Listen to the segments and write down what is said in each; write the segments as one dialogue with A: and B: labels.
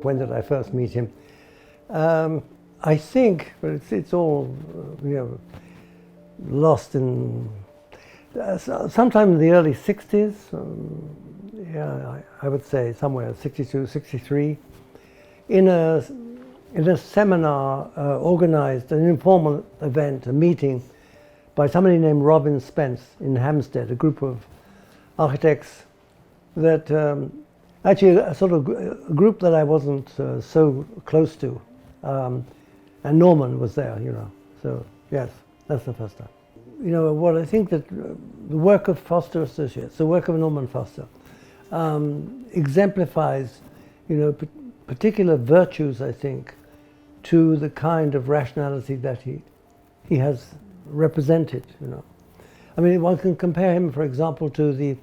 A: When did I first meet him? I think, but it's all lost in sometime in the early 60s. I would say somewhere 62, 63, in a seminar organized, an informal event, a meeting by somebody named Robin Spence in Hampstead, a group of architects that actually a sort of a group that I wasn't so close to, and Norman was there, So yes, that's the first time. What I think that the work of Foster Associates, the work of Norman Foster, exemplifies, particular virtues, I think, to the kind of rationality that he has represented. I mean, one can compare him, for example, to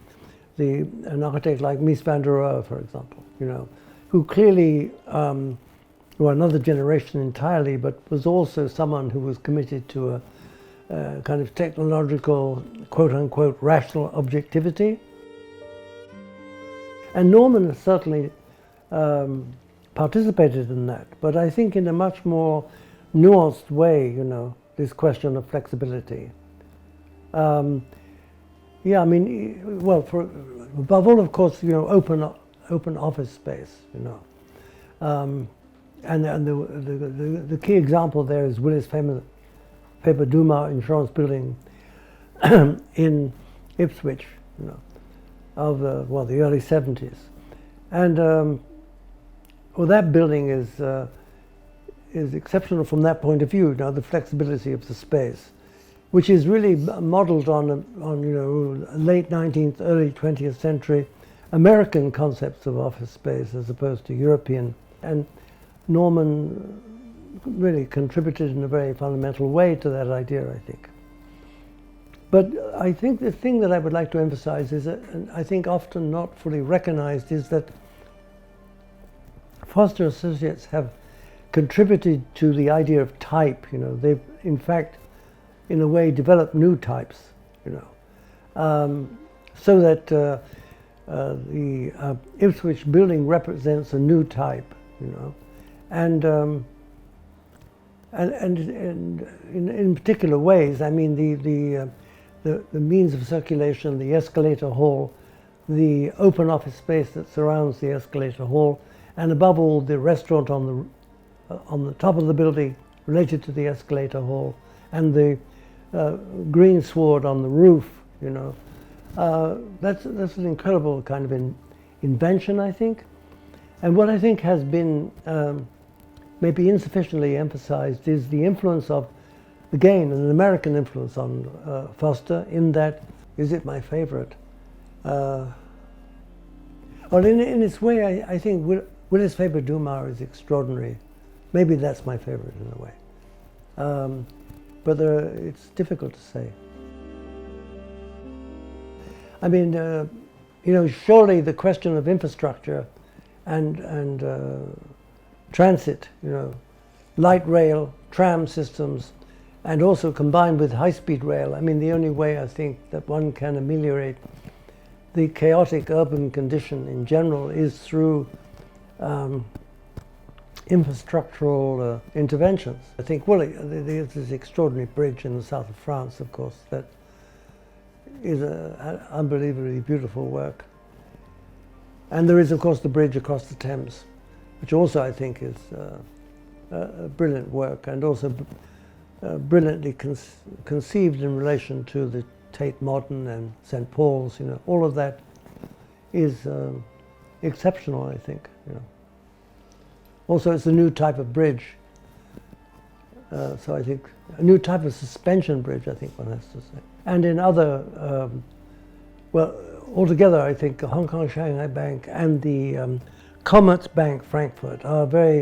A: an architect like Mies van der Rohe, for example, who clearly, another generation entirely, but was also someone who was committed to a kind of technological, quote-unquote, rational objectivity. And Norman certainly participated in that, but I think in a much more nuanced way, this question of flexibility. Above all, of course, open office space, and the key example there is Willis' famous Faber-Dumas insurance building in Ipswich, of the early 70s, and that building is exceptional from that point of view. The flexibility of the space, which is really modeled on late 19th, early 20th century American concepts of office space as opposed to European. And Norman really contributed in a very fundamental way to that idea, I think. But I think the thing that I would like to emphasize is that, and I think often not fully recognized, is that Foster Associates have contributed to the idea of type. They've in fact, in a way, developed new types. So that the Ipswich building represents a new type. And in particular ways. I mean, the means of circulation, the escalator hall, the open office space that surrounds the escalator hall, and above all, the restaurant on the top of the building related to the escalator hall, and the greensward on the roof. That's an incredible kind of invention, I think. And what I think has been maybe insufficiently emphasized is the influence of, again, an American influence on Foster, in that, is it my favorite? Well, in its way, I think Willis Faber-Dumas is extraordinary. Maybe that's my favorite in a way. But it's difficult to say. I mean, surely the question of infrastructure and transit, light rail, tram systems, and also combined with high-speed rail. I mean, the only way I think that one can ameliorate the chaotic urban condition in general is through infrastructural interventions. I think, there's this extraordinary bridge in the south of France, of course, that is an unbelievably beautiful work. And there is, of course, the bridge across the Thames, which also I think is a brilliant work, and also brilliantly conceived in relation to the Tate Modern and St. Paul's. All of that is exceptional, I think. Also, it's a new type of bridge. So I think a new type of suspension bridge, I think one has to say. And in other, altogether, I think the Hong Kong Shanghai Bank and the Commerzbank Frankfurt are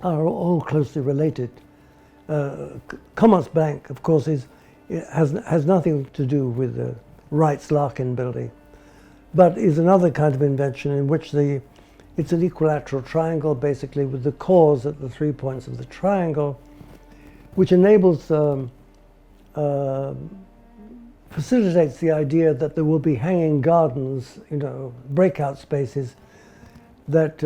A: all closely related. Commerzbank, of course, has nothing to do with the Wrights-Larkin building, but is another kind of invention in which it's an equilateral triangle, basically, with the cores at the 3 points of the triangle, which enables, facilitates the idea that there will be hanging gardens, breakout spaces, that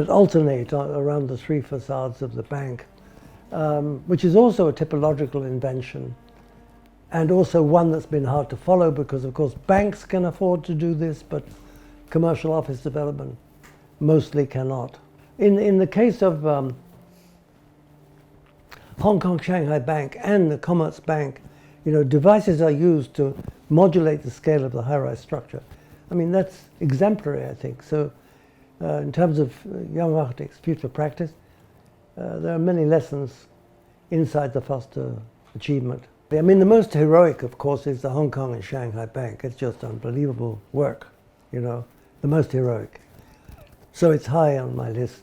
A: alternate around the three facades of the bank, which is also a typological invention, and also one that's been hard to follow because, of course, banks can afford to do this, but commercial office development mostly cannot. In the case of Hong Kong Shanghai Bank and the Commerzbank, devices are used to modulate the scale of the high-rise structure. I mean, that's exemplary, I think. So in terms of young architects' future practice, there are many lessons inside the Foster achievement. I mean, the most heroic, of course, is the Hong Kong and Shanghai Bank. It's just unbelievable work, the most heroic. So it's high on my list.